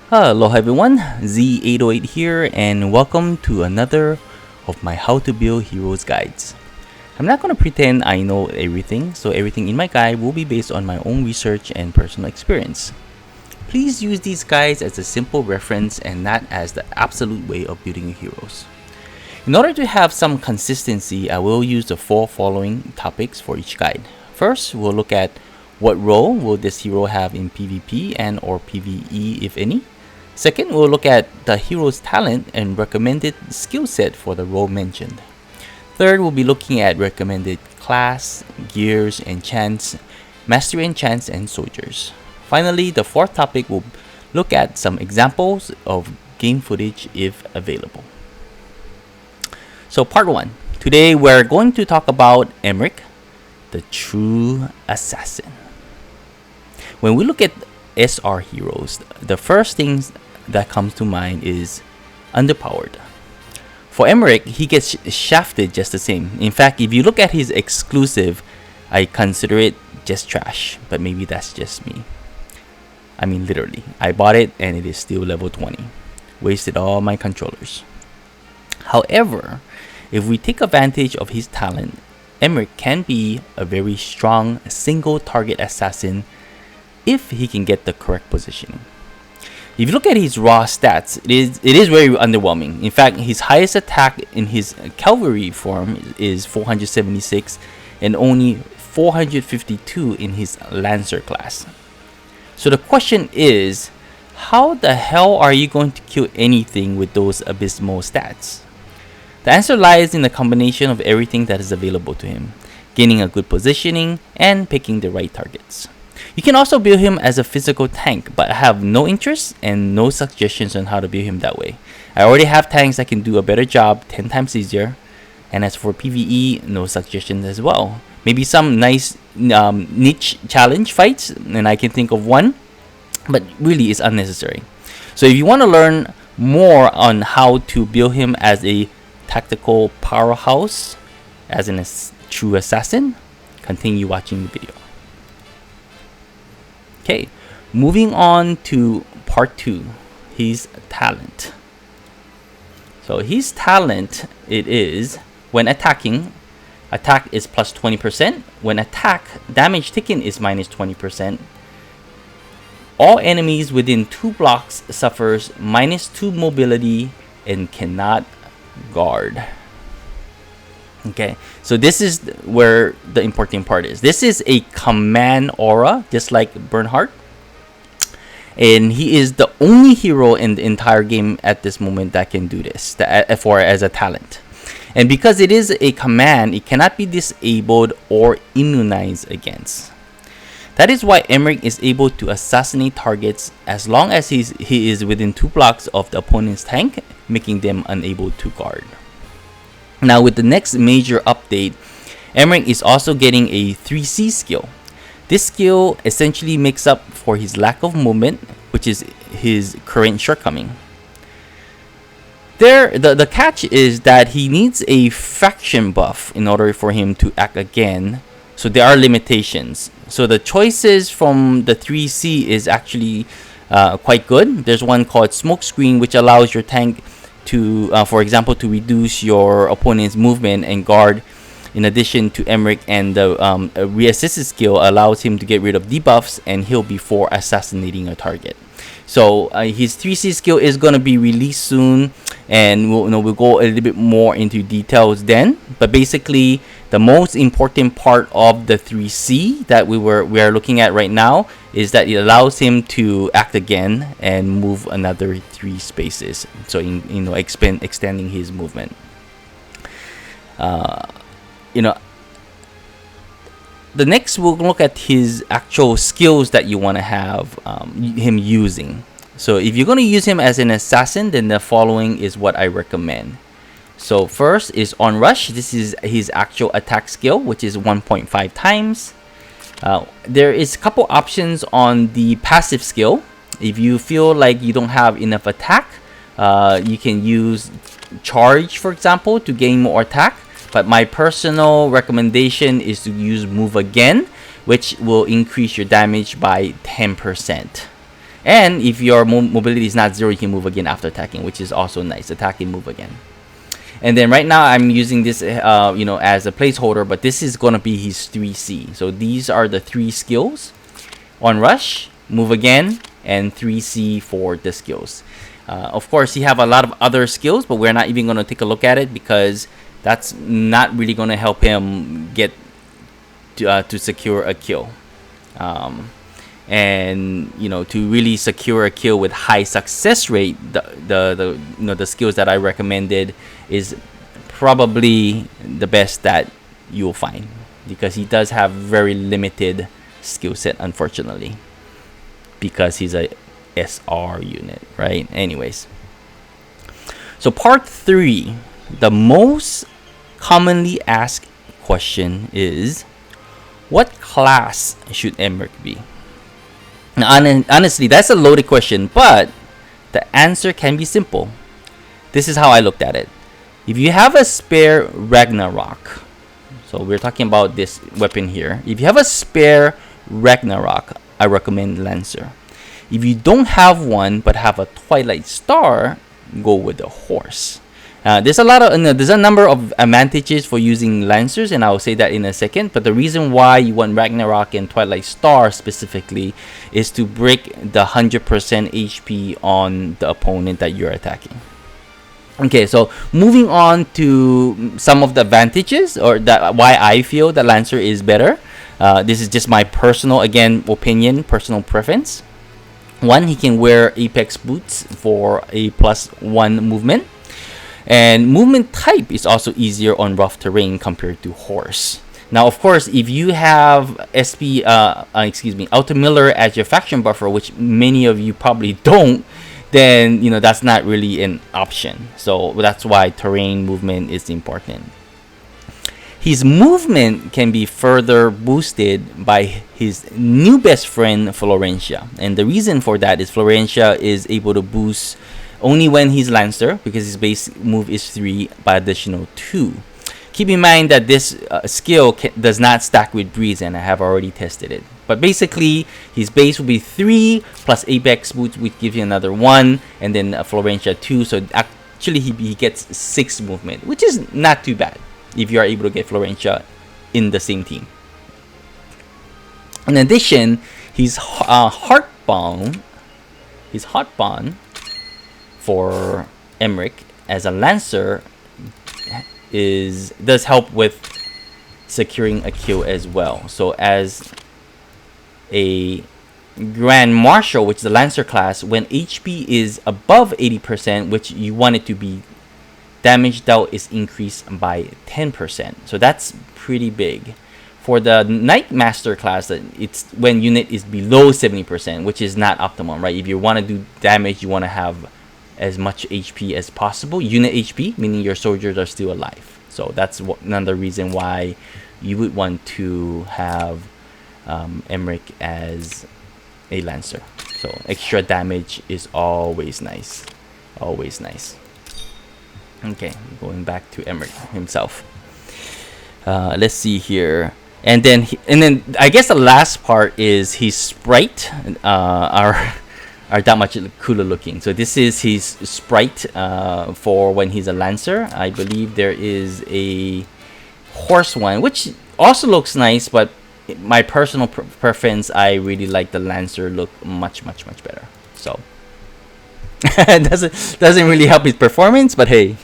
Hello everyone, Z808 here, and welcome to another of my How to Build Heroes guides. I'm not going to pretend I know everything, so everything in my guide will be based on my own research and personal experience. Please use these guides as a simple reference and not as the absolute way of building your heroes. In order to have some consistency, I will use the four following topics for each guide. First, we'll look at what role will this hero have in PvP and or PvE if any. Second, we'll look at the hero's talent and recommended skill set for the role mentioned. Third, we'll be looking at recommended class, gears, enchants, mastery enchants, and soldiers. Finally, the fourth topic will look at some examples of game footage if available. So part 1. Today we're going to talk about Emerick, the true assassin. When we look at SR heroes, the first things that comes to mind is underpowered. For Emerick, he gets shafted just the same. In fact, if you look at his exclusive, I consider it just trash, but maybe that's just me. I mean literally, I bought it and it is still level 20. Wasted all my controllers. However, if we take advantage of his talent, Emerick can be a very strong single target assassin if he can get the correct positioning. If you look at his raw stats, it is very underwhelming. In fact, his highest attack in his cavalry form is 476 and only 452 in his lancer class. So the question is, how the hell are you going to kill anything with those abysmal stats? The answer lies in the combination of everything that is available to him, gaining a good positioning and picking the right targets. You can also build him as a physical tank, but I have no interest and no suggestions on how to build him that way. I already have tanks that can do a better job 10 times easier, and as for PvE, no suggestions as well. Maybe some nice niche challenge fights, and I can think of one, but really it's unnecessary. So if you want to learn more on how to build him as a tactical powerhouse, as a true assassin, continue watching the video. Okay, moving on to part 2, his talent. So his talent, it is when attacking, attack is plus 20%. When attack, damage taken is minus 20%. All enemies within 2 blocks suffers minus 2 mobility and cannot guard. Okay, so this is where the important part is. This is a command aura, just like Bernhardt, and he is the only hero in the entire game at this moment that can do this for as a talent. And because it is a command, it cannot be disabled or immunized against. That is why Emerick is able to assassinate targets as long as he is within 2 blocks of the opponent's tank, making them unable to guard. Now with the next major update, Emerick is also getting a 3C skill. This skill essentially makes up for his lack of movement, which is his current shortcoming. The catch is that he needs a faction buff in order for him to act again, so there are limitations. So the choices from the 3C is actually quite good. There's one called Smokescreen, which allows your tank to, for example, to reduce your opponent's movement and guard. In addition to Emerick, and the reassisted skill allows him to get rid of debuffs and heal before assassinating a target. So his 3C skill is going to be released soon, and we'll go a little bit more into details then. But basically, the most important part of the 3C that we are looking at right now is that it allows him to act again and move another 3 spaces. So extending his movement. The next we'll look at his actual skills that you want to have him using. So if you're going to use him as an assassin, then the following is what I recommend. So first is on rush. This is his actual attack skill, which is 1.5 times. There is a couple options on the passive skill. If you feel like you don't have enough attack, you can use charge, for example, to gain more attack. But my personal recommendation is to use move again, which will increase your damage by 10%. And if your mobility is not 0, you can move again after attacking, which is also nice. Attack and move again. And then right now I'm using this as a placeholder, but this is going to be his 3C. So these are the 3 skills: on rush, move again, and 3C for the skills. Of course, you have a lot of other skills, but we're not even going to take a look at it because that's not really going to help him get to secure a kill. And to really secure a kill with high success rate, the skills that I recommended is probably the best that you'll find, because he does have very limited skill set, unfortunately, because he's a SR unit, right? Anyways, so part 3, the most commonly asked question is, what class should Emerick be? Now, honestly, that's a loaded question, but the answer can be simple. This is how I looked at it. If you have a spare Ragnarok, so we're talking about this weapon here. If you have a spare Ragnarok, I recommend Lancer. If you don't have one but have a Twilight Star, go with the horse. There's a number of advantages for using Lancers, and I'll say that in a second. But the reason why you want Ragnarok and Twilight Star specifically is to break the 100% HP on the opponent that you're attacking. Okay, so moving on to some of the advantages, or why I feel the Lancer is better. This is just my personal, again, opinion, personal preference. 1, he can wear Apex boots for a +1 movement. And movement type is also easier on rough terrain compared to horse. Now, of course, if you have Automiller as your faction buffer, which many of you probably don't, then that's not really an option. So that's why terrain movement is important. His movement can be further boosted by his new best friend, Florentia. And the reason for that is Florentia is able to boost only when he's Lancer, because his base move is 3 by additional 2. Keep in mind that this skill does not stack with Breeze, and I have already tested it. But basically, his base will be 3 plus Apex boots, which gives you another 1, and then Florentia 2. So actually, he gets 6 movement, which is not too bad if you are able to get Florentia in the same team. In addition, his Heartbond for Emerick as a Lancer does help with securing a kill as well. So as a Grand Marshal, which is the Lancer class, when HP is above 80%, which you want it to be, damage dealt is increased by 10%. So that's pretty big. For the Knight Master class, it's when unit is below 70%, which is not optimum, right? If you want to do damage, you want to have as much HP as possible. Unit HP, meaning your soldiers are still alive. So that's another reason why you would want to have Emerick as a Lancer. So extra damage is always nice. Always nice. Okay, going back to Emerick himself. Let's see here. And then I guess the last part is his sprite are that much cooler looking. So this is his sprite for when he's a Lancer. I believe there is a horse one, which also looks nice, but my personal preference, I really like the Lancer look much better. So doesn't really help his performance, but hey.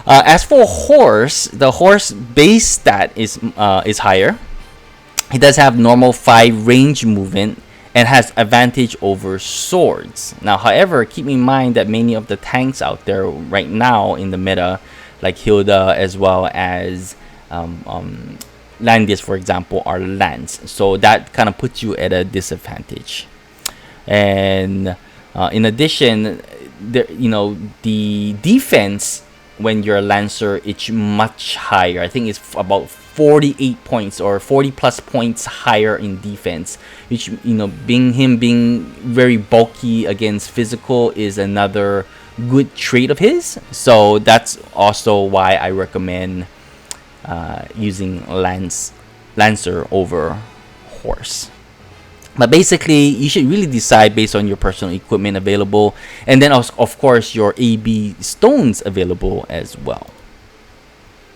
As for horse, the horse base stat is higher. He does have normal 5 range movement and has advantage over swords. Now, however, keep in mind that many of the tanks out there right now in the meta, like Hilda as well as Landis, for example, are lance. So that kind of puts you at a disadvantage. And in addition, the defense when you're a Lancer, it's much higher. I think it's about 48 points or 40 plus points higher in defense, which being very bulky against physical is another good trait of his. So that's also why I recommend using Lancer over horse. But basically, you should really decide based on your personal equipment available, and then of course your AB stones available as well.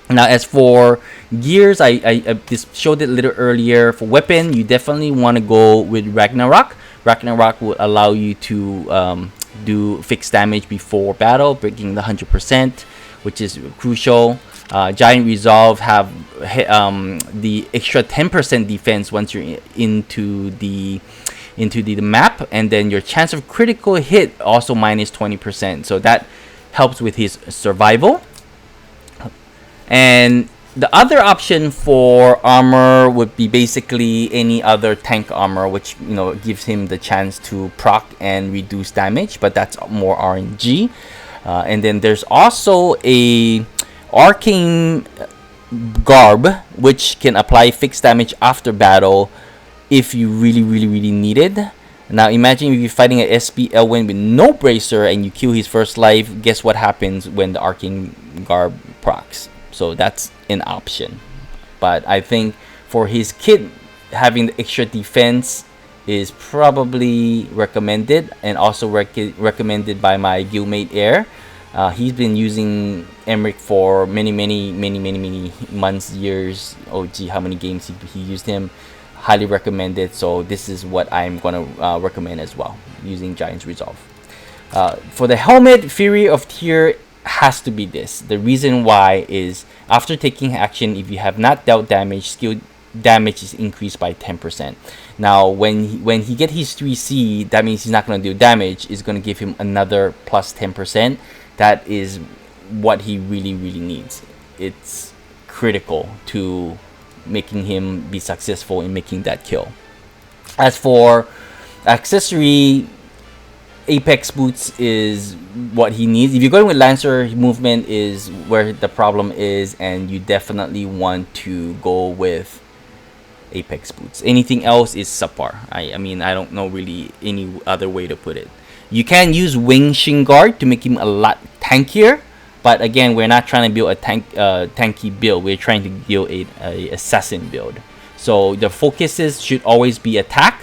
Now, as for gears, I just showed it a little earlier. For weapon, you definitely want to go with Ragnarok. Ragnarok will allow you to do fixed damage before battle, breaking the 100%, which is crucial. Giant Resolve have the extra 10% defense once you're into the map, and then your chance of critical hit also minus 20%. So that helps with his survival. And the other option for armor would be basically any other tank armor, which gives him the chance to proc and reduce damage, but that's more RNG. And then there's also a arcane garb, which can apply fixed damage after battle if you really need it. Now imagine if you're fighting an SP Elwyn with no bracer and you kill his first life. Guess what happens when the arcane garb procs? So that's an option. But I think for his kit, having the extra defense is probably recommended, and also recommended by my guildmate Air. He's been using Emerick for many months, years. Oh gee, how many games he used him. Highly recommended. So this is what I'm gonna recommend as well, using Giant's Resolve. For the helmet, Fury of Tyr has to be this. The reason why is after taking action, if you have not dealt damage, skill damage is increased by 10%. Now when he get his 3C, that means he's not going to do damage. It's going to give him another plus 10%. That is what he really needs. It's critical to making him be successful in making that kill. As for accessory, Apex boots is what he needs. If you're going with Lancer, movement is where the problem is, and you definitely want to go with Apex boots. Anything else is subpar. I mean, I don't know really any other way to put it. You can use Wing Shin Guard to make him a lot tankier, but again, we're not trying to build a tanky build. We're trying to build a assassin build. So the focuses should always be attack.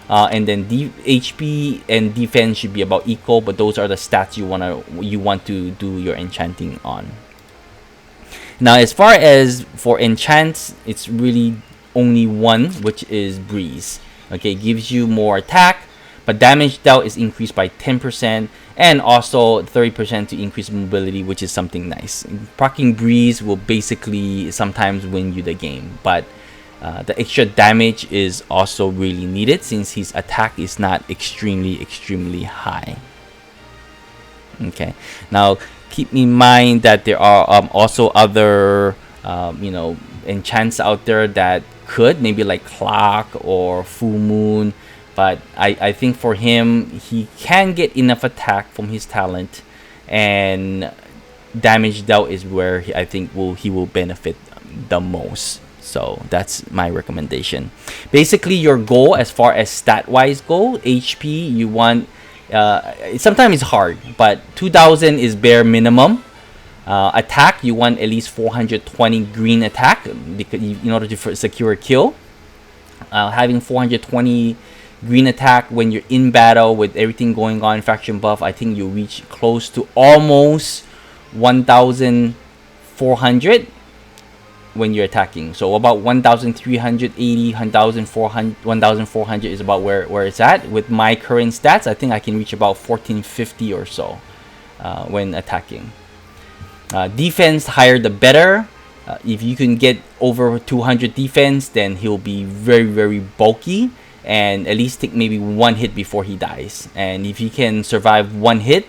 And then HP and defense should be about equal, but those are the stats you want to do your enchanting on. Now, as far as for enchants, it's really only one, which is Breeze. Okay, gives you more attack, but damage dealt is increased by 10%, and also 30% to increase mobility, which is something nice. Proccing Breeze will basically sometimes win you the game, but the extra damage is also really needed since his attack is not extremely high. Okay, now keep in mind that there are also other enchants out there that could, maybe like Clock or Full Moon, but I think for him, he can get enough attack from his talent, and damage dealt is where I think he will benefit the most. So that's my recommendation. Basically, your goal as far as stat wise go, HP, you want sometimes it's hard, but 2000 is bare minimum. Attack, you want at least 420 green attack because in order to secure a kill. Having 420 green attack when you're in battle with everything going on, faction buff, I think you'll reach close to almost 1400 when you're attacking. So about 1380, 1400 is about where it's at. With my current stats, I think I can reach about 1450 or so when attacking. Defense, higher the better. If you can get over 200 defense, then he'll be very bulky, and at least take maybe one hit before he dies. And if he can survive one hit,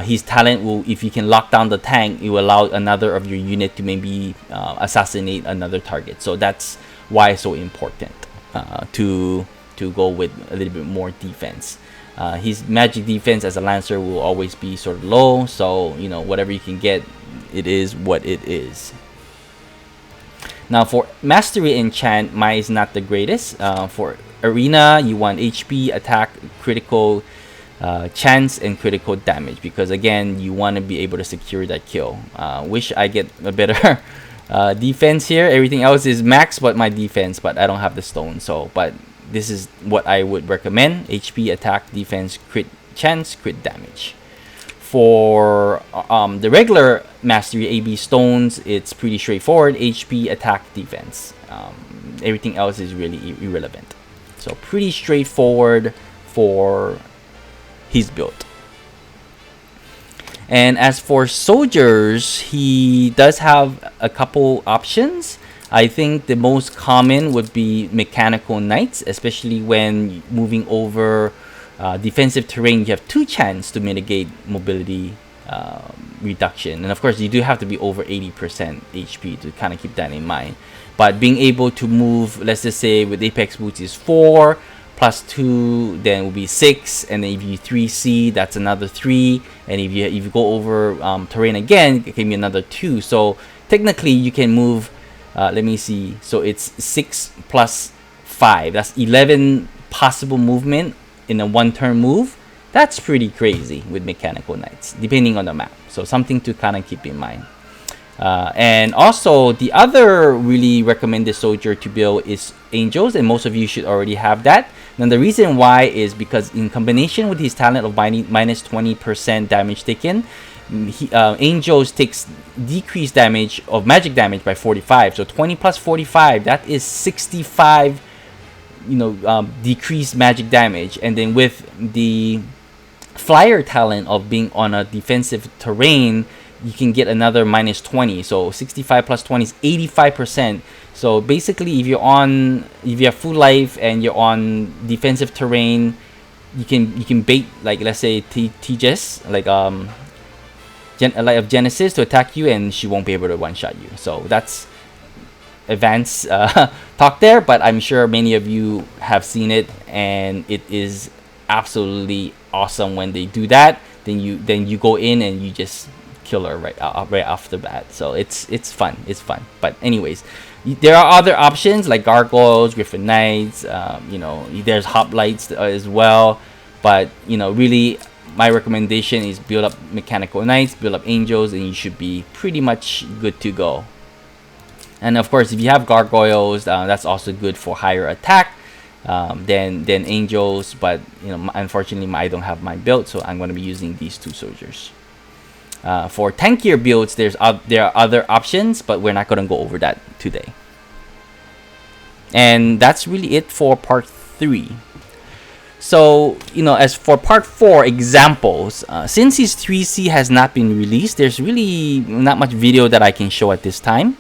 his talent will, if you can lock down the tank, it will allow another of your unit to maybe assassinate another target. So that's why it's so important to go with a little bit more defense. His magic defense as a Lancer will always be sort of low, so whatever you can get, it is what it is. Now for mastery enchant, mine is not the greatest. For arena, you want HP, attack, critical chance, and critical damage, because again, you want to be able to secure that kill. Wish I get a better defense here. Everything else is max but my defense, but I don't have the stone. So but this is what I would recommend: HP, attack, defense, crit chance, crit damage. For the regular mastery AB stones, it's pretty straightforward: HP, attack, defense. Everything else is really irrelevant. So pretty straightforward for his build. And as for soldiers, he does have a couple options. I think the most common would be mechanical knights, especially when moving over defensive terrain. You have 2 chance to mitigate mobility reduction, and of course you do have to be over 80% HP to kind of keep that in mind. But being able to move, let's just say with Apex Boots is 4 plus 2, then it will be 6, and then if you 3C, that's another 3, and if you go over terrain again, it can be another 2. So technically you can move, let me see, so it's 6 plus 5, that's 11 possible movement in a 1-turn move. That's pretty crazy with mechanical knights, depending on the map. So something to kind of keep in mind. And also, the other really recommended soldier to build is Angels, and most of you should already have that. Now, the reason why is because in combination with his talent of minus 20% damage taken, Angels takes decreased damage of magic damage by 45. So 20 plus 45, that is 65, decreased magic damage. And then with the flyer talent of being on a defensive terrain, you can get another minus 20. So 65 plus 20 is 85%. So basically, if you have full life and you're on defensive terrain, you can bait, like, let's say Tejas, like of Genesis, to attack you, and she won't be able to one-shot you. So that's advanced talk there, but I'm sure many of you have seen it, and it is absolutely awesome when they do that. Then you go in and you just kill her right off the bat. So it's fun. But anyways, there are other options like gargoyles, griffin knights. There's hoplites as well. But really, my recommendation is build up mechanical knights, build up angels, and you should be pretty much good to go. And of course, if you have gargoyles, that's also good for higher attack than angels. But unfortunately, I don't have mine built, so I'm going to be using these 2 soldiers. For tankier builds, there are other options, but we're not going to go over that today. And that's really it for part 3. So, as for part 4, examples, since his 3C has not been released, there's really not much video that I can show at this time.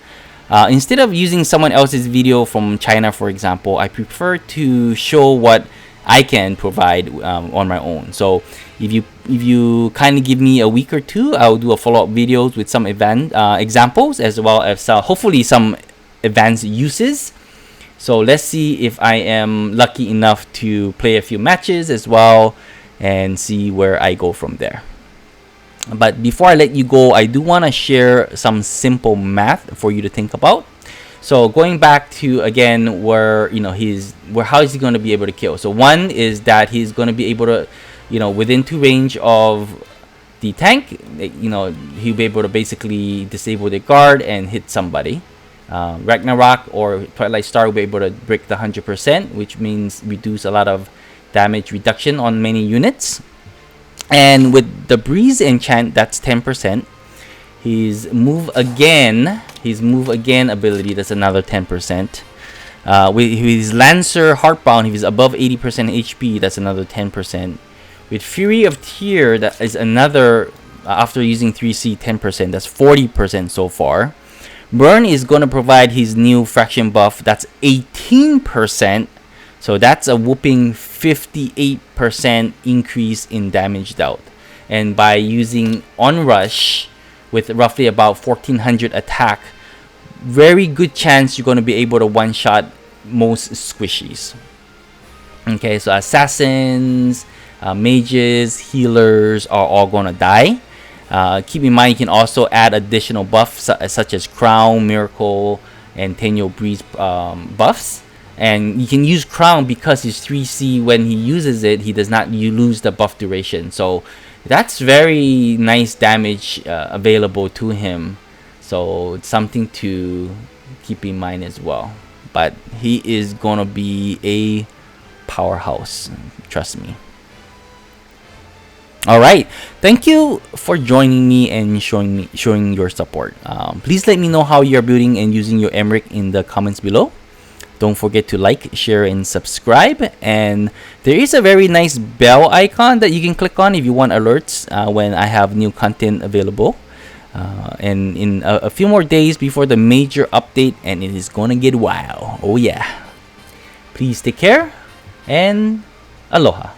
Instead of using someone else's video from China, for example, I prefer to show what I can provide on my own. So if you kind of give me a week or 2, I'll do a follow-up videos with some examples, as well as hopefully some advanced uses. So let's see if I am lucky enough to play a few matches as well and see where I go from there. But before I let you go, I do want to share some simple math for you to think about. So going back to, again, how is he going to be able to kill? So one is that he's going to be able to, within 2 range of the tank, he'll be able to basically disable the guard and hit somebody. Ragnarok or Twilight Star will be able to break the 100%, which means reduce a lot of damage reduction on many units. And with the Breeze enchant, that's 10%. His move again ability, that's another 10%. With his Lancer Heartbound, if he's above 80% HP, that's another 10%. With Fury of Tyr, that is another, after using 3C, 10%. That's 40% so far. Burn is going to provide his new fraction buff. That's 18%. So that's a whooping 58% increase in damage dealt. And by using Onrush with roughly about 1400 attack, very good chance you're going to be able to one-shot most squishies. Okay, so assassins, mages, healers are all going to die. Keep in mind, you can also add additional buffs such as Crown, Miracle, and Tenyo Breeze buffs. And you can use Crown because his 3C, when he uses it, he does not lose the buff duration. So that's very nice damage available to him. So it's something to keep in mind as well. But he is going to be a powerhouse. Trust me. All right, thank you for joining me and showing your support. Please let me know how you're building and using your Emerick in the comments below. Don't forget to like, share, and subscribe. And there is a very nice bell icon that you can click on if you want alerts when I have new content available. And in a few more days before the major update, and it is gonna get wild. Oh yeah. Please take care and aloha.